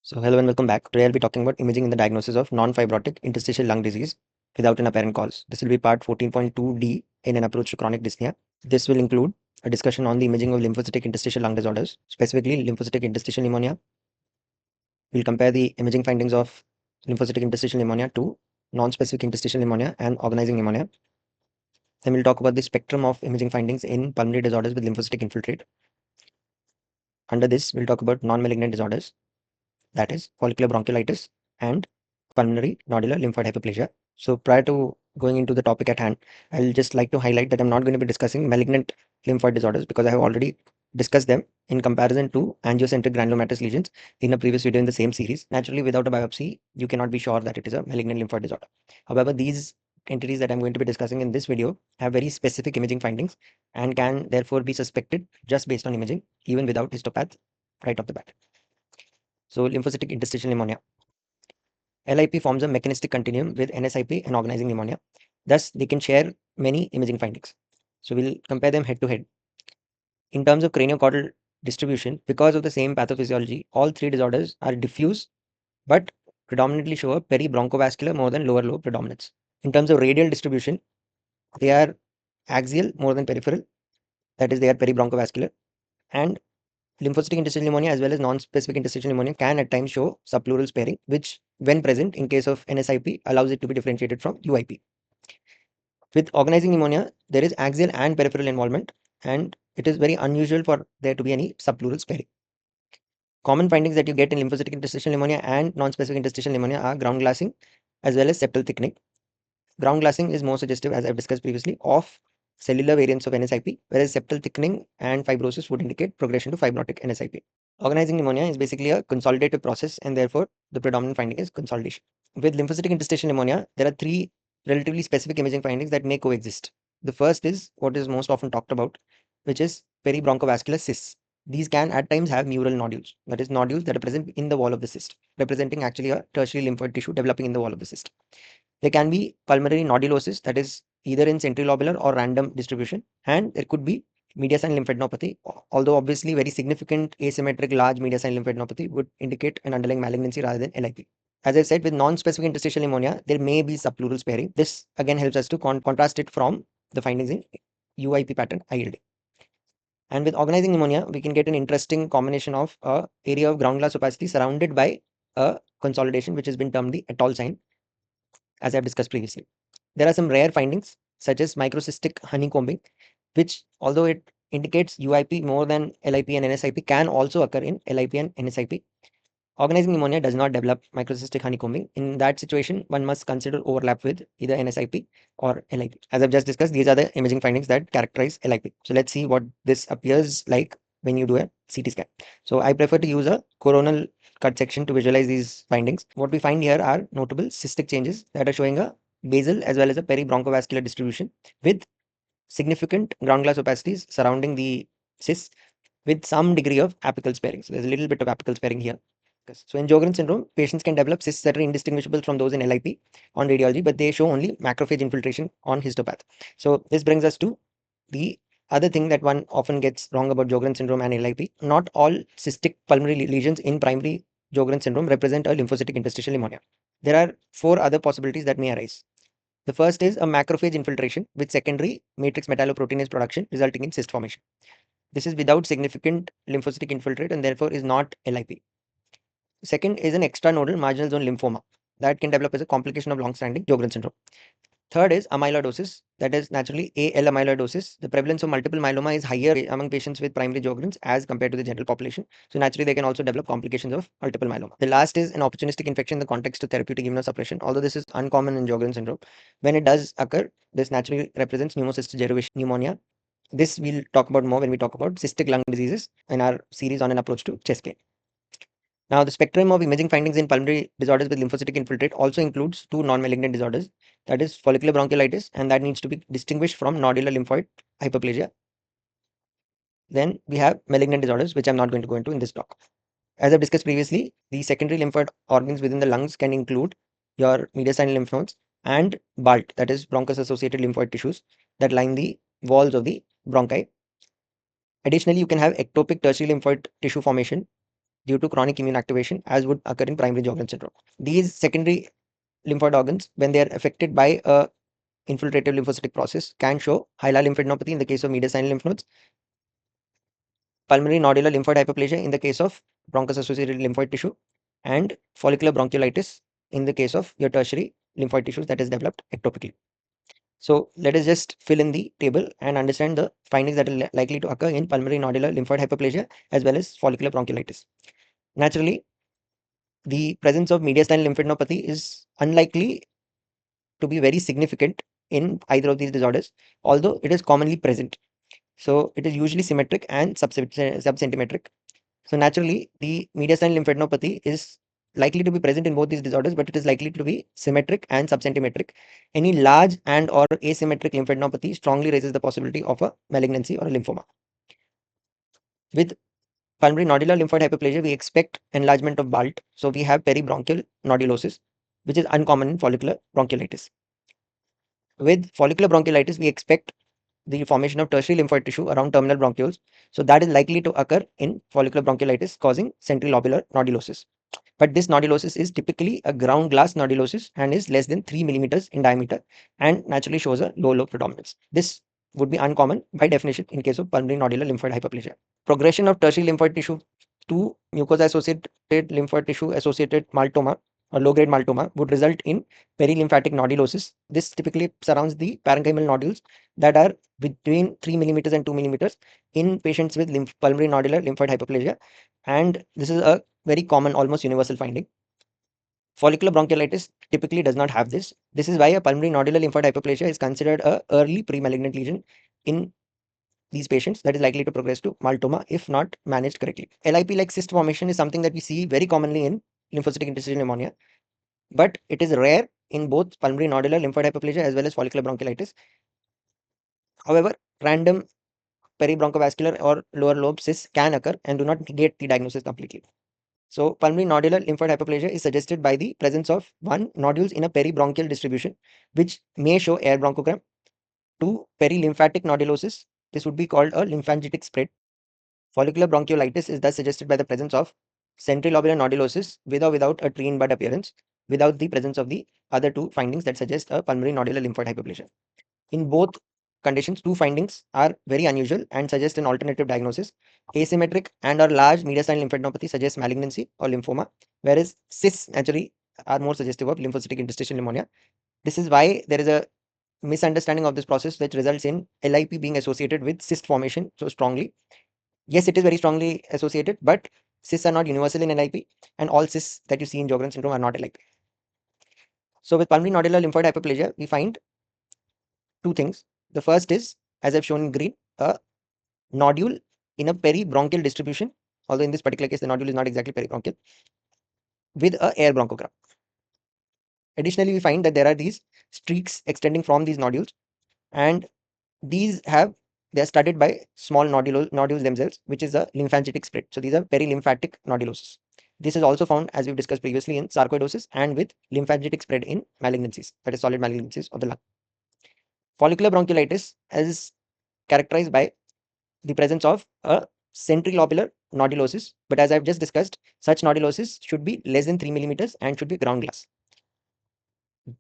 So hello and welcome back. Today I'll be talking about imaging in the diagnosis of non-fibrotic interstitial lung disease without an apparent cause. This will be part 14.2D in an approach to chronic dyspnea. This will include a discussion on the imaging of lymphocytic interstitial lung disorders, specifically lymphocytic interstitial pneumonia. We'll compare the imaging findings of lymphocytic interstitial pneumonia to non-specific interstitial pneumonia and organizing pneumonia. Then we'll talk about the spectrum of imaging findings in pulmonary disorders with lymphocytic infiltrate. Under this, we'll talk about non-malignant disorders, that is follicular bronchiolitis and pulmonary nodular lymphoid hyperplasia. So prior to going into the topic at hand, I'll just like to highlight that I'm not going to be discussing malignant lymphoid disorders because I have already discussed them in comparison to angiocentric granulomatous lesions in a previous video in the same series. Naturally, without a biopsy, you cannot be sure that it is a malignant lymphoid disorder. However, these entities that I'm going to be discussing in this video have very specific imaging findings and can therefore be suspected just based on imaging, even without histopath right off the bat. So lymphocytic interstitial pneumonia. LIP forms a mechanistic continuum with NSIP and organizing pneumonia. Thus, they can share many imaging findings. So we'll compare them head to head. In terms of craniocaudal distribution, because of the same pathophysiology, all three disorders are diffuse but predominantly show a peribronchovascular more than lower lobe predominance. In terms of radial distribution, they are axial more than peripheral, that is, they are peribronchovascular, and lymphocytic interstitial pneumonia as well as non-specific interstitial pneumonia can at times show subpleural sparing, which when present in case of NSIP allows it to be differentiated from UIP. With organizing pneumonia, there is axial and peripheral involvement, and it is very unusual for there to be any subpleural sparing. Common findings that you get in lymphocytic interstitial pneumonia and non-specific interstitial pneumonia are ground glassing as well as septal thickening. Ground glassing is more suggestive, as I've discussed previously, of cellular variants of NSIP, whereas septal thickening and fibrosis would indicate progression to fibrotic NSIP. Organizing pneumonia is basically a consolidative process, and therefore the predominant finding is consolidation. With lymphocytic interstitial pneumonia, there are three relatively specific imaging findings that may coexist. The first is what is most often talked about, which is peribronchovascular cysts. These can at times have mural nodules, that is, nodules that are present in the wall of the cyst, representing actually a tertiary lymphoid tissue developing in the wall of the cyst. There can be pulmonary nodulosis, that is either in centrilobular or random distribution, and there could be mediastinal lymphadenopathy, although obviously very significant asymmetric large mediastinal lymphadenopathy would indicate an underlying malignancy rather than LIP. As I said, with non-specific interstitial pneumonia, there may be subpleural sparing. This again helps us to contrast it from the findings in UIP pattern ILD. And with organizing pneumonia, we can get an interesting combination of a area of ground glass opacity surrounded by a consolidation, which has been termed the atoll sign, as I've discussed previously. There are some rare findings such as microcystic honeycombing, which although it indicates UIP more than LIP and NSIP, can also occur in LIP and NSIP. Organizing pneumonia does not develop microcystic honeycombing. In that situation, one must consider overlap with either NSIP or LIP. As I've just discussed, these are the imaging findings that characterize LIP. So let's see what this appears like when you do a CT scan. So I prefer to use a coronal cut section to visualize these findings. What we find here are notable cystic changes that are showing a basal as well as a peribronchovascular distribution with significant ground glass opacities surrounding the cyst with some degree of apical sparing. So there's a little bit of apical sparing here. So in Sjogren syndrome, patients can develop cysts that are indistinguishable from those in LIP on radiology, but they show only macrophage infiltration on histopath. So this brings us to the other thing that one often gets wrong about Sjogren syndrome and LIP. Not all cystic pulmonary lesions in primary Sjogren syndrome represent a lymphocytic interstitial pneumonia. There are four other possibilities that may arise. The first is a macrophage infiltration with secondary matrix metalloproteinase production resulting in cyst formation. This is without significant lymphocytic infiltrate and therefore is not LIP. Second is an extranodal marginal zone lymphoma that can develop as a complication of long-standing Sjogren syndrome. Third is amyloidosis, that is naturally AL amyloidosis. The prevalence of multiple myeloma is higher among patients with primary Sjogrens as compared to the general population. So naturally, they can also develop complications of multiple myeloma. The last is an opportunistic infection in the context of therapeutic immunosuppression. Although this is uncommon in Sjogren syndrome, when it does occur, this naturally represents pneumocystis jirovecii pneumonia. This we'll talk about more when we talk about cystic lung diseases in our series on an approach to chest pain. Now, the spectrum of imaging findings in pulmonary disorders with lymphocytic infiltrate also includes two non-malignant disorders, that is follicular bronchiolitis, and that needs to be distinguished from nodular lymphoid hyperplasia. Then we have malignant disorders, which I'm not going to go into in this talk. As I've discussed previously, the secondary lymphoid organs within the lungs can include your mediastinal lymph nodes and BALT, that is bronchus-associated lymphoid tissues that line the walls of the bronchi. Additionally, you can have ectopic tertiary lymphoid tissue formation due to chronic immune activation, as would occur in primary Sjogren syndrome. These secondary lymphoid organs, when they are affected by a infiltrative lymphocytic process, can show hilar lymphadenopathy in the case of mediastinal lymph nodes, pulmonary nodular lymphoid hyperplasia in the case of bronchus-associated lymphoid tissue, and follicular bronchiolitis in the case of your tertiary lymphoid tissues that is developed ectopically. So let us just fill in the table and understand the findings that are likely to occur in pulmonary nodular lymphoid hyperplasia as well as follicular bronchiolitis. Naturally, the presence of mediastinal lymphadenopathy is unlikely to be very significant in either of these disorders, although it is commonly present. So it is usually symmetric and subcentimetric. So naturally, the mediastinal lymphadenopathy is likely to be present in both these disorders, but it is likely to be symmetric and subcentimetric. Any large and or asymmetric lymphadenopathy strongly raises the possibility of a malignancy or a lymphoma. With pulmonary nodular lymphoid hyperplasia, we expect enlargement of BALT. So we have peribronchial nodulosis, which is uncommon in follicular bronchiolitis. With follicular bronchiolitis, we expect the formation of tertiary lymphoid tissue around terminal bronchioles. So that is likely to occur in follicular bronchiolitis, causing central lobular nodulosis. But this nodulosis is typically a ground glass nodulosis and is less than 3 millimeters in diameter and naturally shows a low lobe predominance. This would be uncommon by definition in case of pulmonary nodular lymphoid hyperplasia. Progression of tertiary lymphoid tissue to mucosa associated lymphoid tissue associated maltoma or low grade maltoma would result in perilymphatic nodulosis. This typically surrounds the parenchymal nodules that are between 3 millimeters and 2 millimeters in patients with pulmonary nodular lymphoid hyperplasia, and this is a very common, almost universal finding. Follicular bronchiolitis typically does not have this. This is why a pulmonary nodular lymphoid hyperplasia is considered a early pre-malignant lesion in these patients that is likely to progress to maltoma if not managed correctly. LIP like cyst formation is something that we see very commonly in lymphocytic interstitial pneumonia, but it is rare in both pulmonary nodular lymphoid hyperplasia as well as follicular bronchiolitis. However, random peribronchovascular or lower lobe cysts can occur and do not negate the diagnosis completely. So pulmonary nodular lymphoid hyperplasia is suggested by the presence of 1. Nodules in a peribronchial distribution, which may show air bronchogram. 2. Perilymphatic nodulosis. This would be called a lymphangitic spread. Follicular bronchiolitis is thus suggested by the presence of central lobular nodulosis with or without a tree in bud appearance, without the presence of the other two findings that suggest a pulmonary nodular lymphoid hyperplasia. In both conditions, two findings are very unusual and suggest an alternative diagnosis. Asymmetric and or large mediastinal lymphadenopathy suggests malignancy or lymphoma, whereas cysts naturally are more suggestive of lymphocytic interstitial pneumonia. This is why there is a misunderstanding of this process which results in LIP being associated with cyst formation so strongly. Yes, it is very strongly associated, but cysts are not universal in LIP, and all cysts that you see in Sjogren syndrome are not LIP. So with pulmonary nodular lymphoid hyperplasia, we find two things. The first is, as I've shown in green, a nodule in a peribronchial distribution, although in this particular case the nodule is not exactly peribronchial, with a air bronchogram. Additionally, we find that there are these streaks extending from these nodules, and these they are studded by small nodules themselves, which is a lymphangitic spread. So these are perilymphatic nodulosis. This is also found, as we've discussed previously, in sarcoidosis and with lymphangitic spread in malignancies, that is solid malignancies of the lung. Follicular bronchiolitis is characterized by the presence of a central lobular nodulosis, but as I've just discussed, such nodulosis should be less than 3 millimeters and should be ground glass.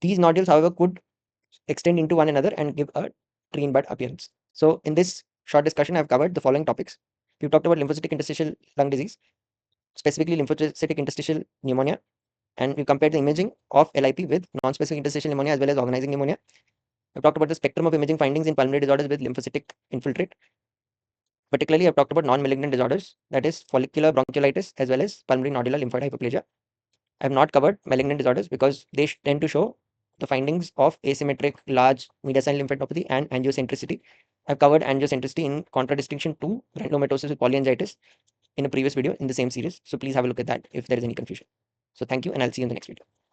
These nodules, however, could extend into one another and give a tree in bud appearance. So in this short discussion, I've covered the following topics. We've talked about lymphocytic interstitial lung disease, specifically lymphocytic interstitial pneumonia, and we compared the imaging of LIP with non-specific interstitial pneumonia as well as organizing pneumonia. I've talked about the spectrum of imaging findings in pulmonary disorders with lymphocytic infiltrate. Particularly, I've talked about non-malignant disorders, that is follicular bronchiolitis as well as pulmonary nodular lymphoid hyperplasia. I have not covered malignant disorders because they tend to show the findings of asymmetric large mediastinal lymphadenopathy and angiocentricity. I've covered angiocentricity in contradistinction to granulomatosis with polyangiitis in a previous video in the same series. So please have a look at that if there is any confusion. So thank you, and I'll see you in the next video.